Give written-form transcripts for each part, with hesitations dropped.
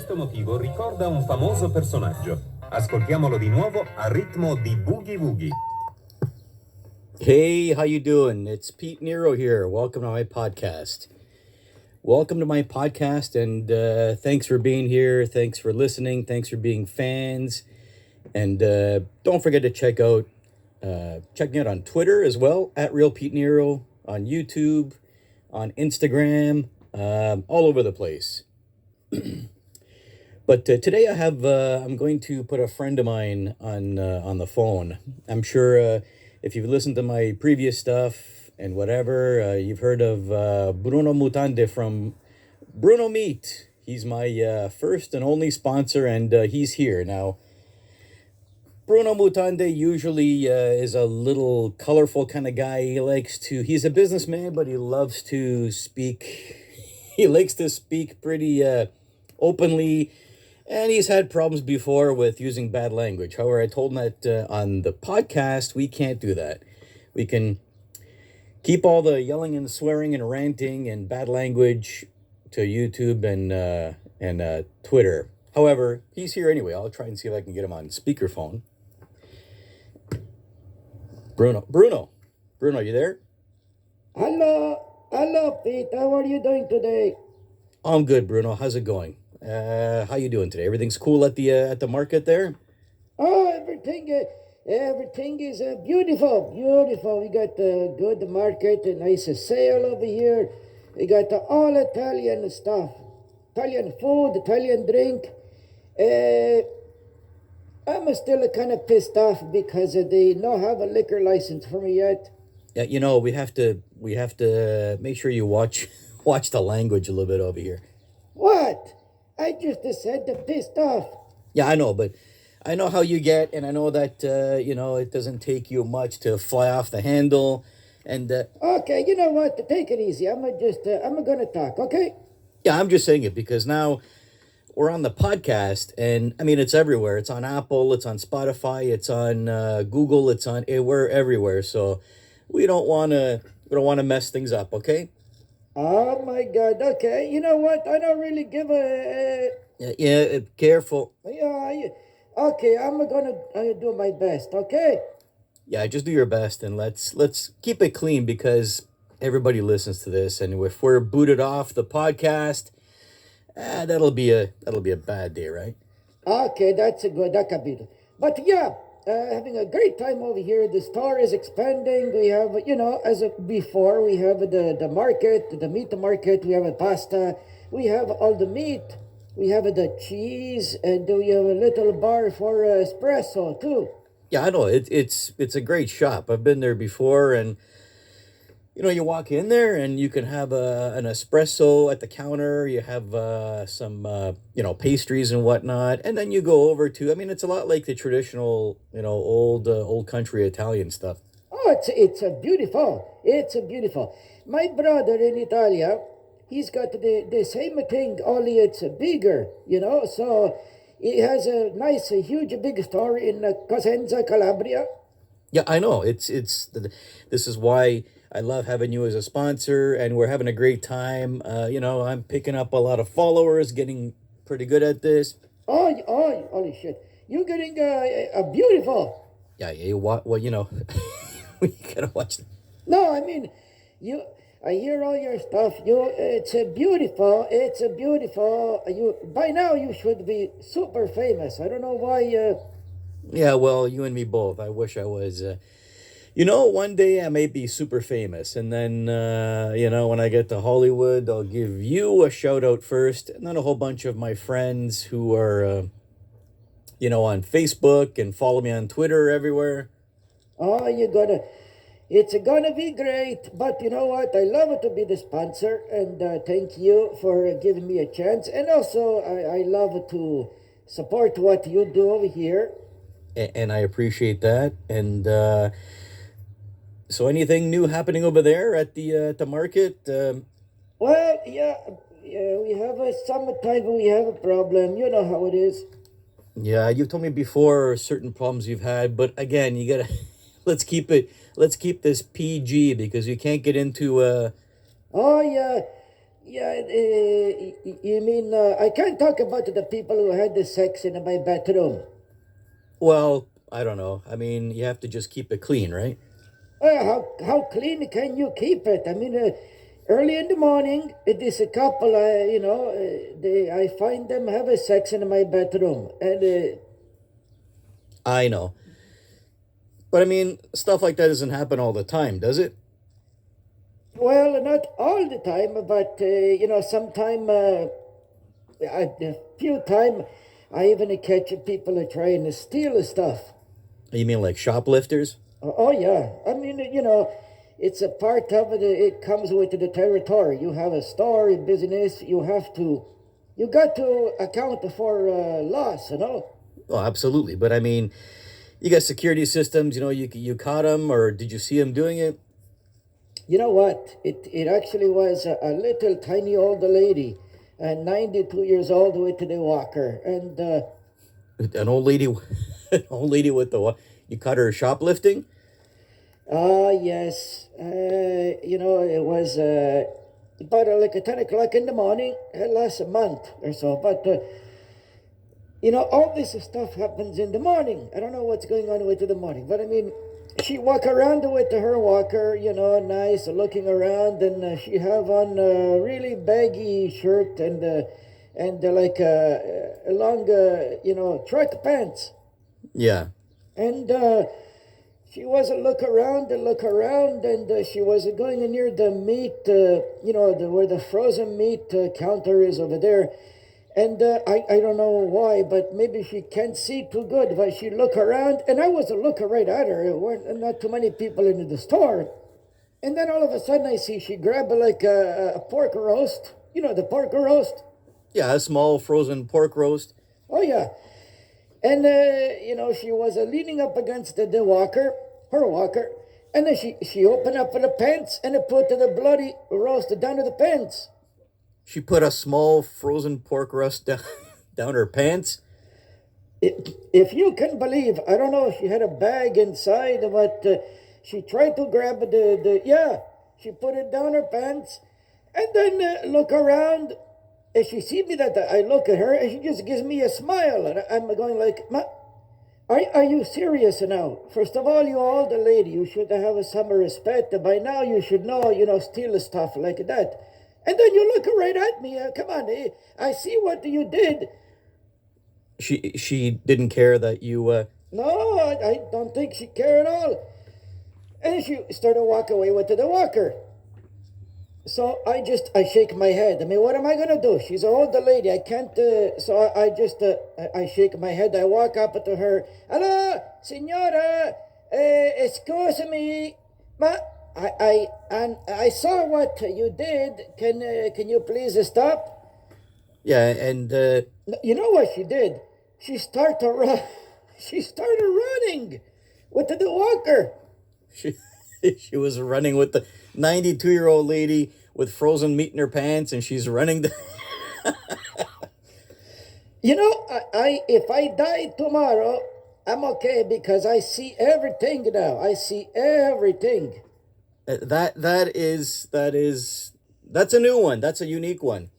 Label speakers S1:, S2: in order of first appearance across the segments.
S1: questo motivo ricorda un famoso personaggio. Ascoltiamolo di nuovo a ritmo di Boogie Woogie.
S2: Hey, how you doing? It's Pete Nero here. Welcome to my podcast. And thanks for being here. Thanks for listening. Thanks for being fans. And don't forget to check me out on Twitter as well, at Real Pete Nero, on YouTube, on Instagram, all over the place. But today I'm going to put a friend of mine on the phone. I'm sure if you've listened to my previous stuff and whatever, you've heard of Bruno Mutande from Bruno Meat. He's my first and only sponsor, and he's here now. Bruno Mutande usually is a little colorful kind of guy. He's a businessman, but he loves to speak. He likes to speak pretty openly, and he's had problems before with using bad language. However, I told him that on the podcast, we can't do that. We can keep all the yelling and swearing and ranting and bad language to YouTube and Twitter. However, he's here anyway. I'll try and see if I can get him on speakerphone. Bruno, you there?
S3: Hello, Pete. How are you doing today?
S2: I'm good, Bruno. How's it going? How you doing today? Everything's cool at the market there?
S3: Oh, everything is beautiful. We got a good market, a nice sale over here. We got all Italian stuff, Italian food, Italian drink. I'm still kind of pissed off because they don't have a liquor license for me yet.
S2: Yeah, we have to make sure you watch the language a little bit over here.
S3: What? I just said they're pissed off.
S2: Yeah, I know, but I know how you get, and I know that it doesn't take you much to fly off the handle. And
S3: okay, you know what? Take it easy. I'm gonna talk. Okay.
S2: Yeah, I'm just saying it because now we're on the podcast, and I mean it's everywhere. It's on Apple, it's on Spotify, it's on Google, we're everywhere. So we don't want to mess things up, okay?
S3: Oh my God! Okay, you know what? I don't really give a.
S2: Yeah, careful.
S3: Yeah. Okay, I'm gonna do my best. Okay.
S2: Yeah, just do your best, and let's keep it clean because everybody listens to this, and if we're booted off the podcast, that'll be a bad day, right?
S3: Okay, that's a good. That could be. But yeah, having a great time over here. The store is expanding. We have, before we have the market, the meat market. We have a pasta. We have all the meat. We have the cheese, and we have a little bar for espresso too.
S2: Yeah, I know it's a great shop. I've been there before, and you walk in there and you can have an espresso at the counter. You have some pastries and whatnot, and then you go over to. I mean, it's a lot like the traditional old country Italian stuff.
S3: Oh, it's a beautiful. It's a beautiful. My brother in Italia, he's got the same thing, only it's bigger. So he has a nice, huge, big store in Cosenza, Calabria.
S2: Yeah, I know. This is why I love having you as a sponsor, and we're having a great time. I'm picking up a lot of followers, getting pretty good at this.
S3: Oh, holy shit! You're getting a beautiful.
S2: Yeah, well, we gotta watch that.
S3: No, I mean, I hear all your stuff. It's a beautiful. It's a beautiful. By now you should be super famous. I don't know why.
S2: Yeah, well, you and me both. I wish I was. One day I may be super famous, and then when I get to Hollywood, I'll give you a shout out first, and then a whole bunch of my friends who are, on Facebook and follow me on Twitter everywhere.
S3: Oh, it's gonna be great, but you know what? I love it to be the sponsor, and thank you for giving me a chance. And also, I love to support what you do over here.
S2: And I appreciate that. And so, anything new happening over there at the market?
S3: Well, yeah, we have sometimes we have a problem. You know how it is.
S2: Yeah, you've told me before certain problems you've had, but again, you gotta let's keep this PG because you can't get into
S3: Oh yeah, Yeah, you mean I can't talk about the people who had the sex in my bedroom.
S2: Well, I don't know. I mean, you have to just keep it clean, right?
S3: How clean can you keep it? I mean, early in the morning, it is a couple. I find them have a sex in my bedroom, and
S2: I know. But I mean, stuff like that doesn't happen all the time, does it?
S3: well, not all the time, but sometime a few time, I even catch people trying to steal stuff.
S2: You mean like shoplifters?
S3: Oh yeah, I mean, it's a part of it. It comes with the territory. You have a store, a business. You got to account for loss.
S2: Oh, absolutely. But I mean, you got security systems. You caught them, or did you see them doing it?
S3: You know what? It actually was a little tiny old lady, 92 years old with the walker, and
S2: An old lady, an old lady with the what? You caught her shoplifting?
S3: yes, it was about like 10 o'clock in the morning, last month or so, but. All this stuff happens in the morning. I don't know what's going on with the morning, but I mean, she walk around with her walker, nice, looking around, and she have on a really baggy shirt and like a long, track pants,
S2: Yeah.
S3: and she was a look around, and she was going near the meat, where the frozen meat counter is over there. And I don't know why, but maybe she can't see too good. But she look around, and I was looking right at her. There weren't not too many people in the store. And then all of a sudden, I see she grabbed like a pork roast. You know, the pork roast.
S2: Yeah, a small frozen pork roast.
S3: Oh, yeah. And, she was leaning up against the walker, her walker. And then she opened up the pants and put the bloody roast down to the pants.
S2: She put a small frozen pork roast down, down her pants.
S3: If you can believe, I don't know if she had a bag inside, but she tried to grab yeah, she put it down her pants, and then look around, and she sees me that I look at her, and she just gives me a smile, and I'm going like, are you serious now? First of all, you older lady, you should have some respect. By now, you should know, steal stuff like that. And then you look right at me. Come on, I see what you did.
S2: She didn't care that you.
S3: No, I don't think she cared at all. And she started to walk away with the walker. So I shake my head. I mean, what am I gonna do? She's an older lady. I can't. So I shake my head. I walk up to her. Hello, signora. Excuse me, ma. I saw what you did. Can you please stop?
S2: Yeah, and
S3: You know what she did? She started to run. She started running with the walker.
S2: she she was running with the 92-year-old lady with frozen meat in her pants, and she's running.
S3: I if I die tomorrow, I'm okay because I see everything now. I see everything.
S2: That's a new one. That's a unique one.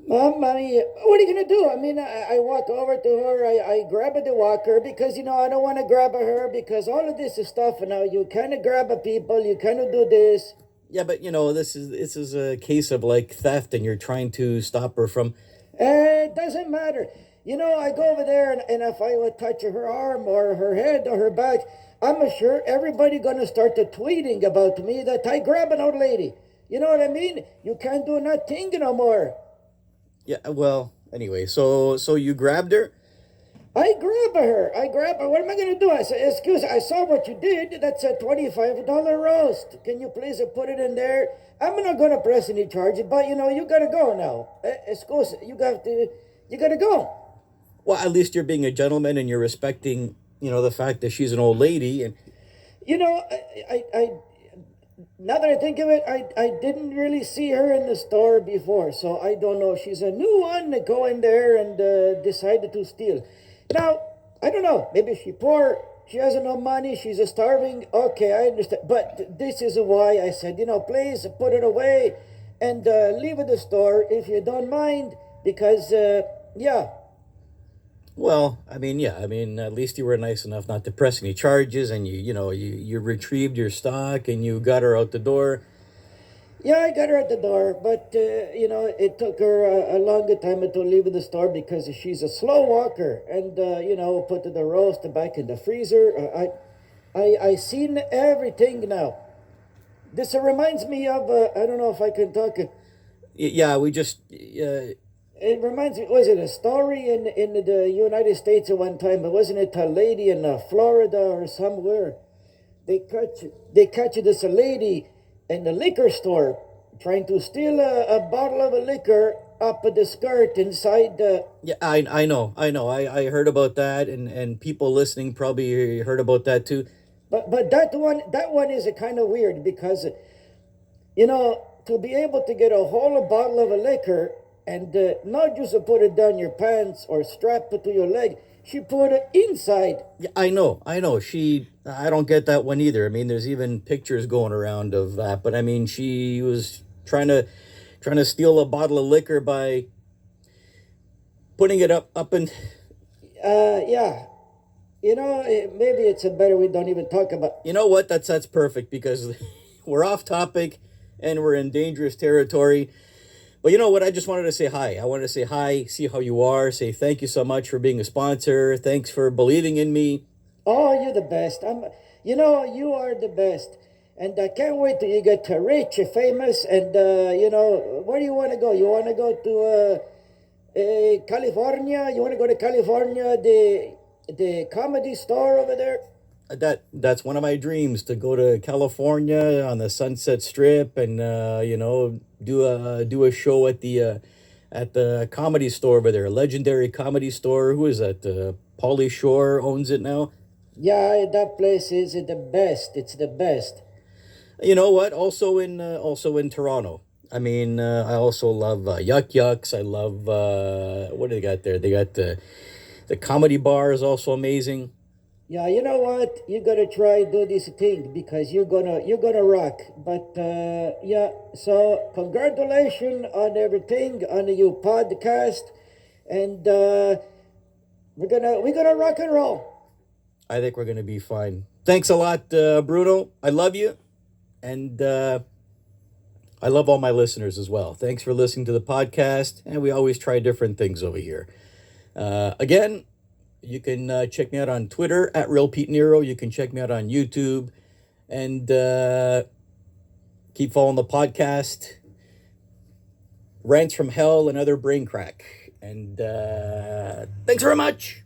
S3: Mom, what are you gonna do? I mean, I walk over to her, I grab the walker because I don't want to grab her because all of this is stuff now. You kind of grab people, you kind of do this.
S2: Yeah, but this is a case of like theft, and you're trying to stop her from.
S3: It doesn't matter. I go over there, and if I would touch her arm or her head or her back, I'm sure everybody gonna start tweeting about me that I grab an old lady. You know what I mean? You can't do nothing no more.
S2: Yeah. Well. Anyway, so you grabbed her.
S3: I grab her. What am I gonna do? I say, excuse me, I saw what you did. That's a $25 roast. Can you please put it in there? I'm not gonna press any charges, but you gotta go now. Excuse, you gotta go.
S2: Well, at least you're being a gentleman, and you're respecting, the fact that she's an old lady. And
S3: I now that I think of it, I didn't really see her in the store before, so I don't know. She's a new one to go in there and decided to steal. Now, I don't know. Maybe she poor. She has no money. She's starving. Okay, I understand. But this is why I said, please put it away. and leave the store if you don't mind, because yeah.
S2: Well, I mean, yeah, I mean, at least you were nice enough not to press any charges, and you retrieved your stock and you got her out the door.
S3: Yeah, I got her at the door, but it took her a longer time to leave the store because she's a slow walker, and put the roast back in the freezer. I seen everything now. This reminds me of I don't know if I can talk.
S2: Yeah, we just
S3: It reminds me. Was it a story in the United States at one time? But wasn't it a lady in Florida or somewhere? They catch this lady in the liquor store trying to steal a bottle of liquor up the skirt inside the.
S2: yeah, I know, I heard about that, and people listening probably heard about that too.
S3: But that one is a kind of weird because to be able to get a whole bottle of liquor and not just to put it down your pants or strap it to your leg, she put it inside.
S2: Yeah, I know. I don't get that one either. I mean, there's even pictures going around of that, but I mean, she was trying to steal a bottle of liquor by putting it up and
S3: Yeah. Maybe it's a better we don't even talk about.
S2: you know what? That's perfect because we're off topic and we're in dangerous territory. But you know what? I just wanted to say hi. I wanted to say hi, see how you are, say thank you so much for being a sponsor. Thanks for believing in me.
S3: Oh, you're the best. You are the best. And I can't wait till you get rich, famous, and where do you want to go? You want to go to California? You want to go to California, the comedy store over there?
S2: That's one of my dreams, to go to California on the Sunset Strip and do a show at the comedy store over there, legendary comedy store. Who is that? Pauly Shore owns it now.
S3: Yeah, that place is the best. It's the best.
S2: You know what? Also in Toronto. I mean, I also love Yuck Yucks. I love what do they got there? They got the comedy bar is also amazing.
S3: Yeah, you know what? You gotta try do this thing because you're gonna rock. But yeah, so congratulations on everything on your podcast, and we're gonna rock and roll.
S2: I think we're gonna be fine. Thanks a lot, Bruno. I love you, and I love all my listeners as well. Thanks for listening to the podcast, and we always try different things over here. Again, you can check me out on Twitter at Real Pete Nero. You can check me out on YouTube, and keep following the podcast. Rants from Hell and Other Brain Crack. And thanks very much.